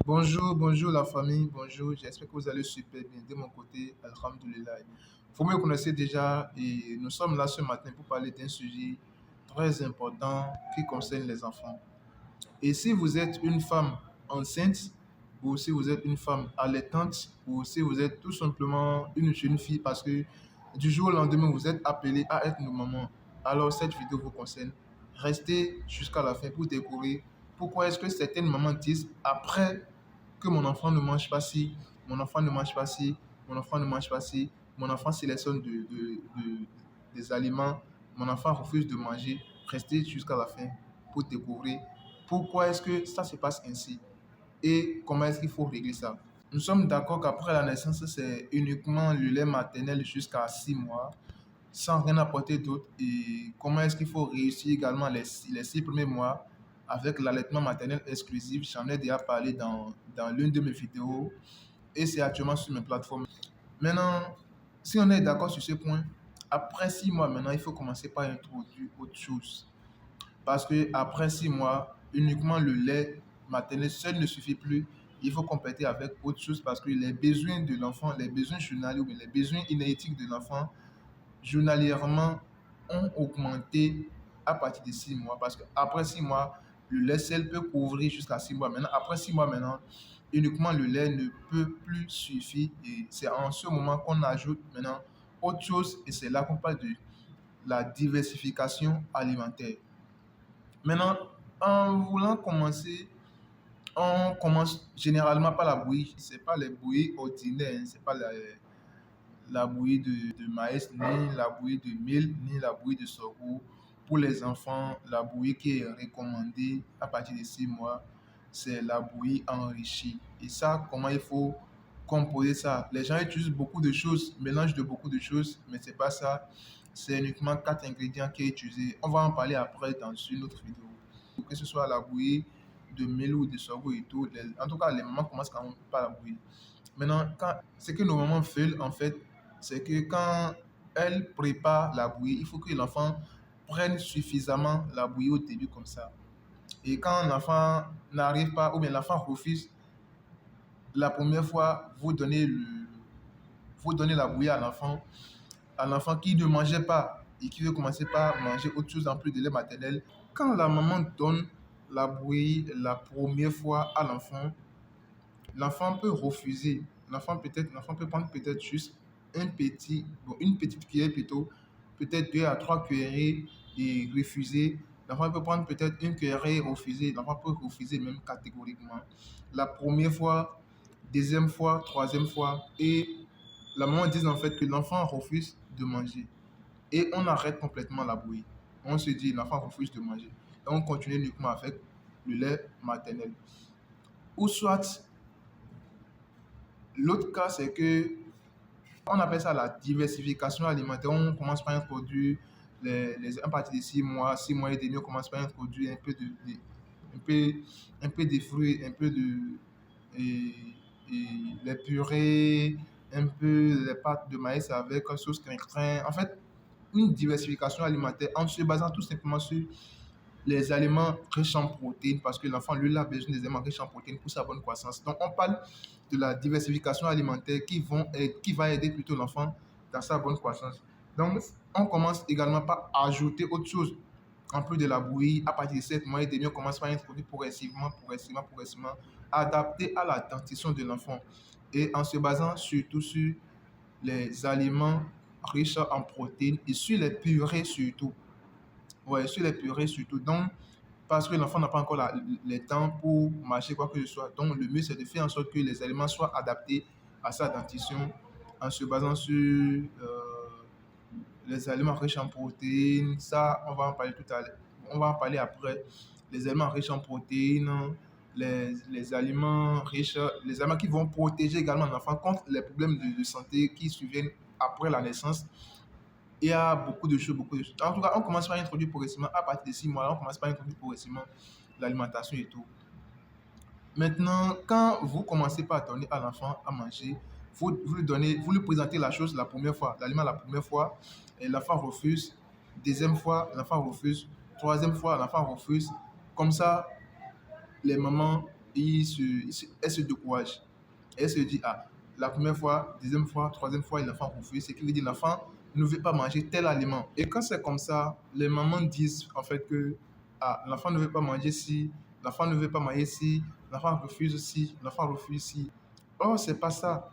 Bonjour la famille, bonjour, j'espère que vous allez super bien. De mon côté, Alhamdulillah. Vous me connaissez déjà et nous sommes là ce matin pour parler d'un sujet très important qui concerne les enfants. Et si vous êtes une femme enceinte, ou si vous êtes une femme allaitante, ou si vous êtes tout simplement une jeune fille parce que du jour au lendemain vous êtes appelé à être une maman, alors cette vidéo vous concerne. Restez jusqu'à la fin pour découvrir pourquoi est-ce que certaines mamans disent après que mon enfant ne mange pas ci, mon enfant ne mange pas ci, mon enfant ne mange pas ci, mon enfant sélectionne des aliments, mon enfant refuse de manger. Restez jusqu'à la fin pour découvrir pourquoi est-ce que ça se passe ainsi et comment est-ce qu'il faut régler ça. Nous sommes d'accord qu'après la naissance, c'est uniquement le lait maternel jusqu'à 6 mois, sans rien apporter d'autre. Et comment est-ce qu'il faut réussir également les 6 premiers mois avec l'allaitement maternel exclusif. J'en ai déjà parlé dans l'une de mes vidéos et c'est actuellement sur mes plateformes. Maintenant, si on est d'accord sur ce point, après 6 mois, maintenant, il faut commencer par introduire autre chose. Parce que après 6 mois, uniquement le lait maternel seul ne suffit plus. Il faut compléter avec autre chose parce que les besoins de l'enfant, les besoins journaliers ou bien les besoins énergétiques de l'enfant, journalièrement, ont augmenté à partir de 6 mois. Parce qu'après 6 mois, le lait seul peut couvrir jusqu'à 6 mois. Maintenant, après 6 mois, maintenant, uniquement le lait ne peut plus suffire. Et c'est en ce moment qu'on ajoute maintenant autre chose. Et c'est là qu'on parle de la diversification alimentaire. Maintenant, en voulant commencer, on commence généralement par la bouillie. Ce n'est pas les bouillies ordinaires, ce n'est pas la bouillie de maïs, ni la bouillie de mil, ni la bouillie de sorgho. Pour les enfants, la bouillie qui est recommandée à partir de 6 mois, c'est la bouillie enrichie. Et ça, comment il faut composer ça? Les gens utilisent beaucoup de choses, mélangent de beaucoup de choses, mais c'est pas ça. C'est uniquement 4 ingrédients qui est utilisé. On va en parler après dans une autre vidéo. Que ce soit la bouillie de mil ou de sorgho et tout. En tout cas, les mamans commencent quand même par la bouillie. Maintenant, ce que nos mamans veulent, en fait, c'est que quand elles préparent la bouillie, il faut que l'enfant prenne suffisamment la bouillie au début comme ça. Et quand l'enfant n'arrive pas, ou bien l'enfant refuse, la première fois, vous donnez la bouillie à l'enfant qui ne mangeait pas et qui veut commencer par manger autre chose en plus de lait maternel. Quand la maman donne la bouillie la première fois à l'enfant, l'enfant peut refuser. L'enfant peut prendre peut-être juste une petite cuillère plutôt, peut-être 2 à 3 cuillerées et refuser. L'enfant peut prendre peut-être une cuillerée et refuser. L'enfant peut refuser même catégoriquement. La première fois, deuxième fois, troisième fois. Et la maman dit en fait que l'enfant refuse de manger. Et on arrête complètement la bouillie. On se dit l'enfant refuse de manger. Et on continue uniquement avec le lait maternel. Ou soit, l'autre cas, c'est que on appelle ça la diversification alimentaire. On commence par introduire à partir de 6 mois et demi, on commence par introduire un peu, un peu de fruits, un peu et, et les purées, un peu les pâtes de maïs avec sauce crincrin. En fait, une diversification alimentaire en se basant tout simplement sur les aliments riches en protéines parce que l'enfant, lui, a besoin des aliments riches en protéines pour sa bonne croissance. Donc, on parle de la diversification alimentaire qui va aider plutôt l'enfant dans sa bonne croissance. Donc, on commence également par ajouter autre chose en plus de la bouillie. À partir de 7 mois et demi, on commence par introduire progressivement, adapté à la dentition de l'enfant et en se basant surtout sur les aliments riches en protéines et sur les purées surtout. Ouais, sur les purées surtout. Donc, parce que l'enfant n'a pas encore les temps pour mâcher quoi que ce soit. Donc, le mieux, c'est de faire en sorte que les aliments soient adaptés à sa dentition en se basant sur les aliments riches en protéines. Ça, on va en parler tout à l'heure. On va en parler après. Les aliments riches en protéines, les aliments riches, les aliments qui vont protéger également l'enfant contre les problèmes de santé qui surviennent après la naissance. Il y a beaucoup de choses, beaucoup de choses. En tout cas, on commence par introduire progressivement, à partir de 6 mois, on commence par introduire progressivement l'alimentation et tout. Maintenant, quand vous commencez par donner à l'enfant à manger, vous lui présentez la chose la première fois, l'aliment la première fois, et l'enfant refuse. Deuxième fois, l'enfant refuse. Troisième fois, l'enfant refuse. Comme ça, les mamans elle se décourage. Elle se dit, ah, la première fois, deuxième fois, troisième fois, l'enfant refuse. Ce qui veut dire l'enfant ne veut pas manger tel aliment. Et quand c'est comme ça, les mamans disent en fait que ah, l'enfant ne veut pas manger ci, l'enfant ne veut pas manger ci, l'enfant refuse ci, l'enfant refuse ci. Or, c'est pas ça.